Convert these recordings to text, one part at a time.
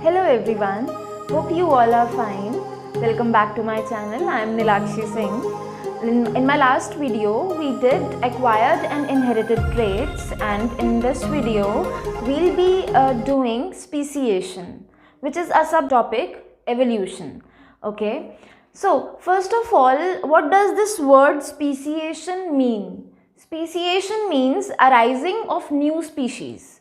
Hello everyone, hope you all are fine. Welcome back to my channel. I am Nilakshi Singh. In my last video, we did acquired and inherited traits, and in this video, we'll be doing speciation, which is a subtopic evolution. Okay, so first of all, what does this word speciation mean? Speciation means arising of new species.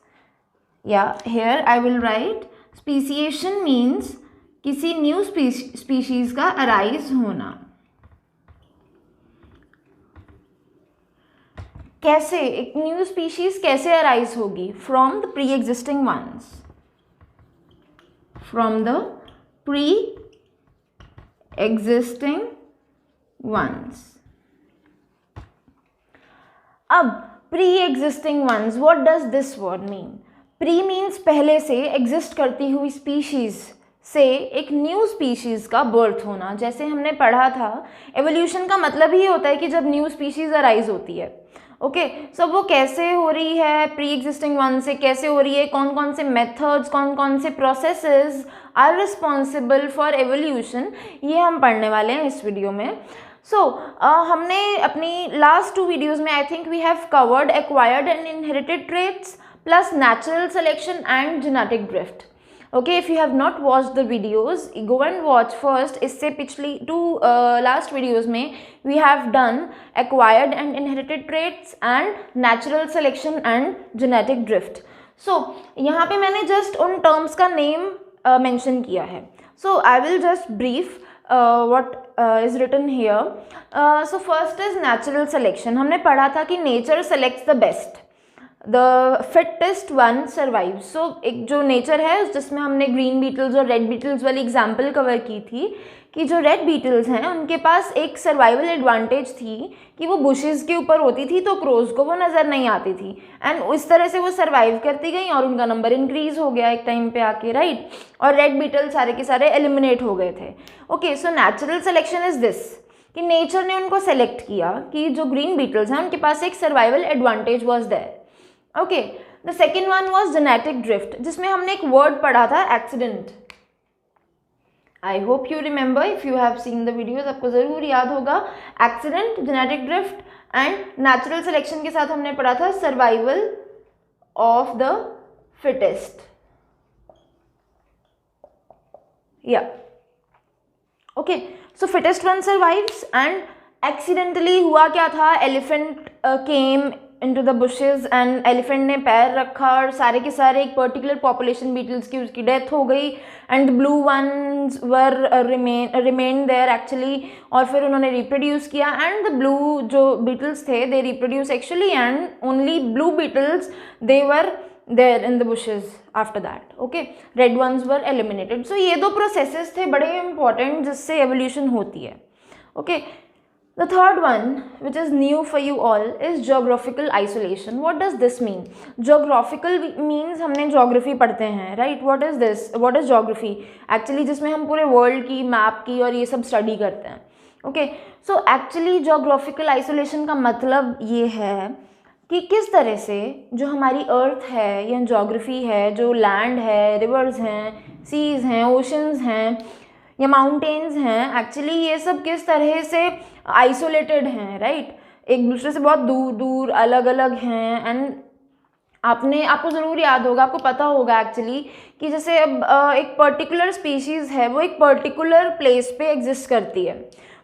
Yeah, here I will write speciation means किसी new species का arise होना. कैसे एक new species कैसे arise होगी? From the pre existing ones. From the pre existing ones. अब pre existing ones, what does this word mean? Pre means पहले से एग्जिस्ट करती हुई स्पीशीज से एक न्यू स्पीशीज का बर्थ होना. जैसे हमने पढ़ा था, एवोल्यूशन का मतलब ही होता है कि जब न्यू स्पीशीज अराइज होती है. ओके, सो वो कैसे हो रही है? प्री एग्जिस्टिंग वन से कैसे हो रही है? कौन कौन से मेथड्स, कौन कौन से processes are responsible for evolution, ये हम पढ़ने वाले हैं इस वीडियो में. हमने अपनी लास्ट 2 वीडियोज में I think we have covered acquired and inherited traits plus natural selection and genetic drift. Okay, if you have not watched the videos, go and watch first. इससे पिछली 2 last videos में we have done acquired and inherited traits and natural selection and genetic drift. So यहाँ पे मैंने just उन terms का name mention किया है. So I will just brief what is written here. So first is natural selection. हमने पढ़ा था कि nature selects the best. The fittest one survives. So एक जो नेचर है जिसमें हमने ग्रीन बीटल्स और रेड बीटल्स वाली एग्जाम्पल कवर की थी कि जो रेड बीटल्स हैं उनके पास एक सर्वाइवल एडवांटेज थी कि वो बुशेस के ऊपर होती थी तो क्रोज को वो नज़र नहीं आती थी, एंड इस तरह से वो सर्वाइव करती गई और उनका नंबर इंक्रीज हो गया एक टाइम पे आके, राइट. और रेड बीटल सारे के सारे एलिमिनेट हो गए थे. Okay, so natural selection is this कि नेचर ने उनको सेलेक्ट किया कि जो ग्रीन बीटल्स हैं उनके पास एक survival advantage was there. Okay, the second one was genetic drift, जिसमें हमने एक वर्ड पढ़ा था accident. I hope you remember, if you have seen the videos आपको ज़रूर याद होगा. Accident, genetic drift and natural selection के साथ हमने पढ़ा था सर्वाइवल ऑफ द फिटेस्ट. या okay, so fittest one survives and accidentally हुआ क्या था? Elephant came into the bushes and elephant ने पैर रखा और सारे के सारे एक पर्टिकुलर पॉपुलेशन बीटल्स की उसकी डेथ हो गई, and blue ones were remain there actually, और फिर उन्होंने रिप्रोड्यूस किया, एंड द ब्लू जो बीटल्स थे they reproduce actually, and only blue beetles they were there in the bushes after that. Okay, red ones were eliminated. So ये 2 processes थे बड़े important जिससे एवोल्यूशन होती है. Okay, the third one, which is new for you all, is geographical isolation. What does this mean? Geographical means हमने geography पढ़ते हैं, right? What is this? What is geography? Actually जिसमें हम पूरे world की map की और ये सब study करते हैं. Okay, so actually geographical isolation का मतलब ये है कि किस तरह से जो हमारी अर्थ है या geography है, जो land है, rivers हैं, seas हैं, oceans हैं या माउंटेन्स हैं, एक्चुअली ये सब किस तरह से आइसोलेटेड हैं, राइट. एक दूसरे से बहुत दूर दूर अलग अलग हैं. एंड आपको ज़रूर याद होगा, आपको पता होगा एक्चुअली कि जैसे अब एक पर्टिकुलर स्पीशीज़ है वो एक पर्टिकुलर प्लेस पे एग्जिस्ट करती है.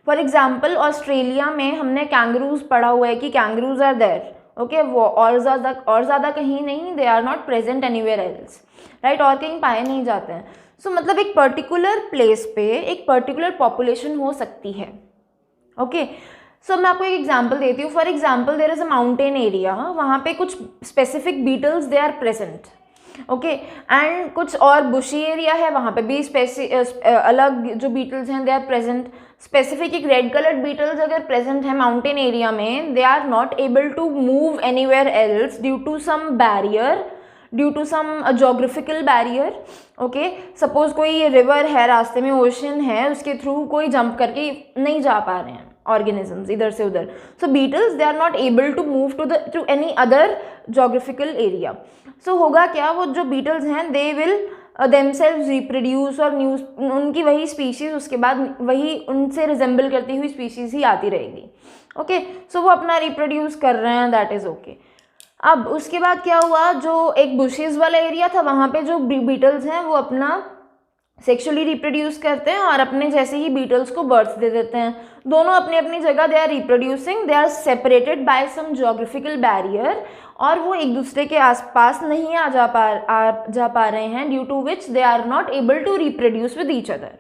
फॉर एग्जांपल ऑस्ट्रेलिया में हमने कैंगरूज पढ़ा हुआ है कि कैंगरूज आर देयर. ओके, वो और ज़्यादा कहीं नहीं, they are not present anywhere else, right, और कहीं पाए नहीं जाते हैं. सो मतलब एक पर्टिकुलर प्लेस पे एक पर्टिकुलर पॉपुलेशन हो सकती है. ओके, सो मैं आपको एक एग्जांपल देती हूँ. For example there is a mountain area, वहाँ पे कुछ specific beetles they are present. Okay, and कुछ और बुशी एरिया है, वहाँ पे भी अलग जो बीटल्स हैं दे आर प्रेजेंट. स्पेसिफिक एक रेड कलर्ड बीटल्स अगर प्रेजेंट है माउंटेन एरिया में, they are not able to move anywhere else due to some barrier, due to some geographical barrier. Okay, suppose कोई रिवर है रास्ते में, ocean है, उसके थ्रू कोई जंप करके नहीं जा पा रहे हैं ऑर्गेनिजम्स इधर से उधर. So beetles they are not able to move to any other geographical area. So होगा क्या, वो जो बीटल्स हैं दे विल देमसेल्व्स रिप्रोड्यूस और न्यूज उनकी वही स्पीशीज़ उसके बाद वही उनसे रिजेंबल करती हुई स्पीशीज़ ही आती रहेगी। ओके, सो वो अपना रिप्रोड्यूस कर रहे हैं, दैट इज़ ओके। अब उसके बाद क्या हुआ, जो एक बुशेस वाला एरिया था वहाँ पे जो बीटल्स हैं वो अपना सेक्सुअली रिप्रोड्यूस करते हैं और अपने जैसे ही बीटल्स को बर्थ दे देते हैं। दोनों अपनी अपनी जगह they are reproducing, they are separated by some geographical barrier, और वो एक दूसरे के आसपास नहीं आ जा पा रहे हैं, due to which they are not able to reproduce with each other.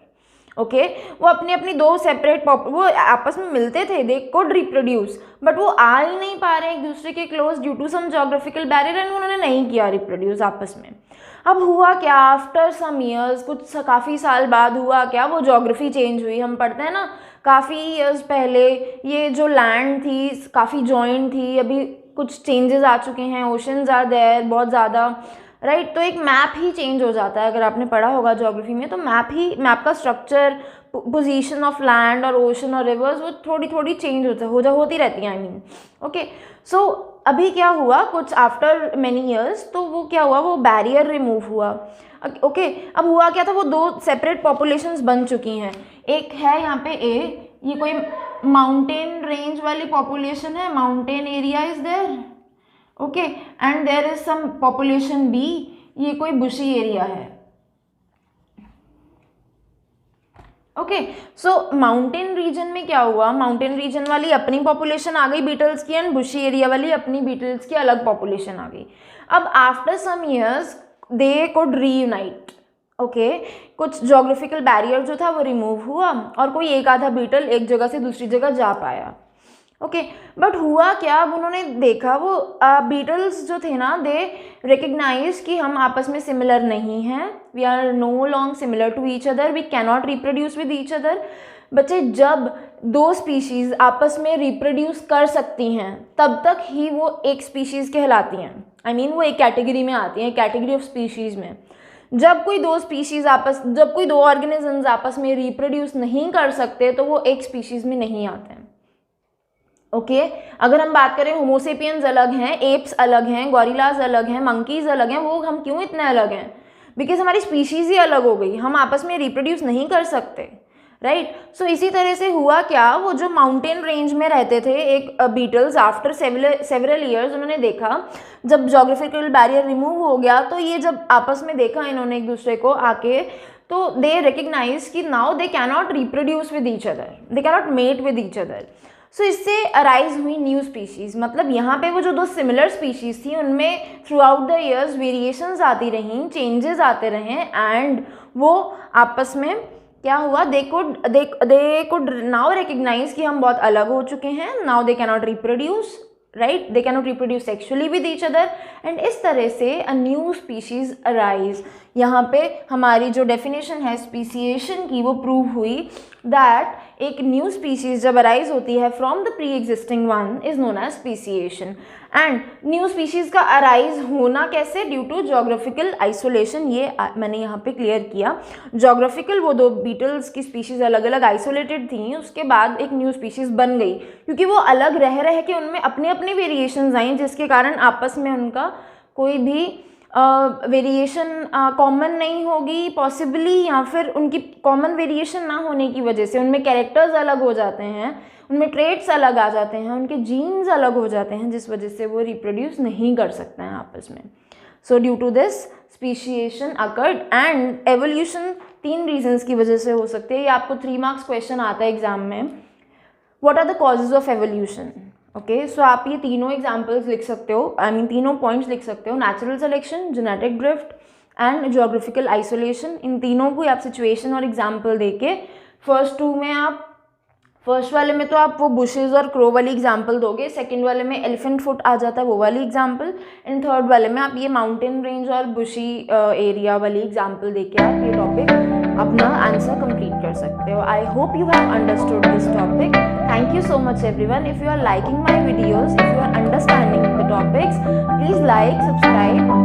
Okay, वो अपनी अपनी दो सेपरेट वो आपस में मिलते थे, दे कुड रिप्रोड्यूस, बट वो आ ही नहीं पा रहे एक दूसरे के close due to some geographical barrier, and उन्होंने नहीं किया रिप्रोड्यूस आपस में। अब हुआ क्या, आफ्टर सम ईयर्स, काफ़ी साल बाद हुआ क्या, वो ज्योग्राफी चेंज हुई। हम पढ़ते हैं ना, काफ़ी ईयर्स पहले ये जो लैंड थी काफ़ी जॉइंट थी, अभी कुछ चेंजेस आ चुके हैं, ओशंस आर देयर बहुत ज़्यादा, राइट। तो एक मैप ही चेंज हो जाता है, अगर आपने पढ़ा होगा ज्योग्राफी में, तो मैप का स्ट्रक्चर, पोजीशन ऑफ लैंड और ओशन और रिवर्स वो थोड़ी थोड़ी चेंज होती रहती हैं, आई मीन। ओके, सो अभी क्या हुआ, कुछ आफ्टर मैनी ईयर्स, तो वो क्या हुआ, वो बैरियर रिमूव हुआ। ओके, अब हुआ क्या था, वो दो सेपरेट पॉपुलेशंस बन चुकी हैं। एक है यहाँ पे ये कोई माउंटेन रेंज वाली पॉपुलेशन है, mountain area is there, okay, and there is some population B, ये कोई बुशी एरिया है। ओके, सो माउंटेन रीजन में क्या हुआ, माउंटेन रीजन वाली अपनी पॉपुलेशन आ गई बीटल्स की, एंड बुशी एरिया वाली अपनी बीटल्स की अलग पॉपुलेशन आ गई। अब after some years they could reunite. Okay, कुछ ज्योग्राफिकल बैरियर जो था वो रिमूव हुआ और कोई एक आधा बीटल एक जगह से दूसरी जगह जा पाया। ओके, बट हुआ क्या, अब उन्होंने देखा वो बीटल्स जो थे ना, दे रिकग्नाइज कि हम आपस में सिमिलर नहीं हैं, we are no long similar to each other, we cannot reproduce with each other. बच्चे, जब दो स्पीशीज़ आपस में रिप्रोड्यूस कर सकती हैं तब तक ही वो एक स्पीशीज़ कहलाती हैं, आई मीन वो एक कैटेगरी में आती हैं, कैटेगरी ऑफ स्पीशीज़ में। जब कोई दो ऑर्गेनिजम्स आपस में रिप्रोड्यूस नहीं कर सकते तो वो एक स्पीशीज़ में नहीं आते हैं। ओके, अगर हम बात करें होमोसेपियंस अलग हैं, एप्स अलग हैं, गॉरिलाज अलग हैं, मंकीज अलग हैं, वो हम क्यों इतने अलग हैं, बिकॉज हमारी स्पीशीज़ ही अलग हो गई, हम आपस में रिप्रोड्यूस नहीं कर सकते, राइट। सो इसी तरह से हुआ क्या, वो जो माउंटेन रेंज में रहते थे एक बीटल्स, आफ्टर सेवरल ईयर्स उन्होंने देखा जब ज्योग्राफिकल बैरियर रिमूव हो गया, तो ये जब आपस में देखा इन्होंने एक दूसरे को आके, तो दे रिकग्नाइज कि now they cannot reproduce with each other, they cannot mate with each other. So इससे अराइज हुई न्यू स्पीशीज़, मतलब यहाँ पे वो जो दो सिमिलर स्पीशीज़ थी उनमें through out the years variations आती रहीं, चेंजेस आते रहें, एंड वो आपस में क्या हुआ, दे कुड नाउ रिकग्नाइज कि हम बहुत अलग हो चुके हैं, now they cannot reproduce, right, they cannot reproduce sexually with each other, and इस तरह से अ न्यू स्पीशीज़ अराइज। यहाँ पे हमारी जो डेफिनेशन है स्पीसिएशन की वो प्रूव हुई, दैट एक न्यू स्पीशीज़ जब अराइज होती है from the pre existing one is known as speciation. And new species का अराइज होना कैसे, ड्यू टू ज्योग्राफिकल आइसोलेशन, ये मैंने यहाँ पे क्लियर किया। ज्योग्राफिकल वो दो बीटल्स की स्पीशीज़ अलग अलग आइसोलेटेड थी, उसके बाद एक न्यू स्पीशीज़ बन गई, क्योंकि वो अलग रह के उनमें अपने अपने वेरिएशंस आई, जिसके कारण आपस में उनका कोई भी वेरिएशन कॉमन नहीं होगी पॉसिबली, या फिर उनकी कॉमन वेरिएशन ना होने की वजह से उनमें कैरेक्टर्स अलग हो जाते हैं, उनमें ट्रेट्स अलग आ जाते हैं, उनके जीन्स अलग हो जाते हैं, जिस वजह से वो रिप्रोड्यूस नहीं कर सकते हैं आपस में। So due to this speciation occurred, and evolution 3 reasons की वजह से हो सकती है। ये आपको 3 मार्क्स क्वेश्चन आता है एग्जाम में, what are the causes of evolution. Okay, so आप ये तीनों एग्जाम्पल्स लिख सकते हो, आई मीन तीनों पॉइंट्स लिख सकते हो, natural selection, genetic drift and geographical isolation. इन तीनों को आप सिचुएशन और एग्जाम्पल देके फर्स्ट 2 में आप, फर्स्ट वाले में तो आप वो बुशेज और क्रो वाली एग्जाम्पल दोगे, सेकंड वाले में एलिफेंट फुट आ जाता है वो वाली एग्जाम्पल, एंड थर्ड वाले में आप ये माउंटेन रेंज और बुशी एरिया वाली एग्जाम्पल देके आप ये टॉपिक अपना आंसर कंप्लीट कर सकते हो। आई hope you have understood this topic. Thank you so much everyone. If you are liking my videos, if you are understanding the topics, please like, subscribe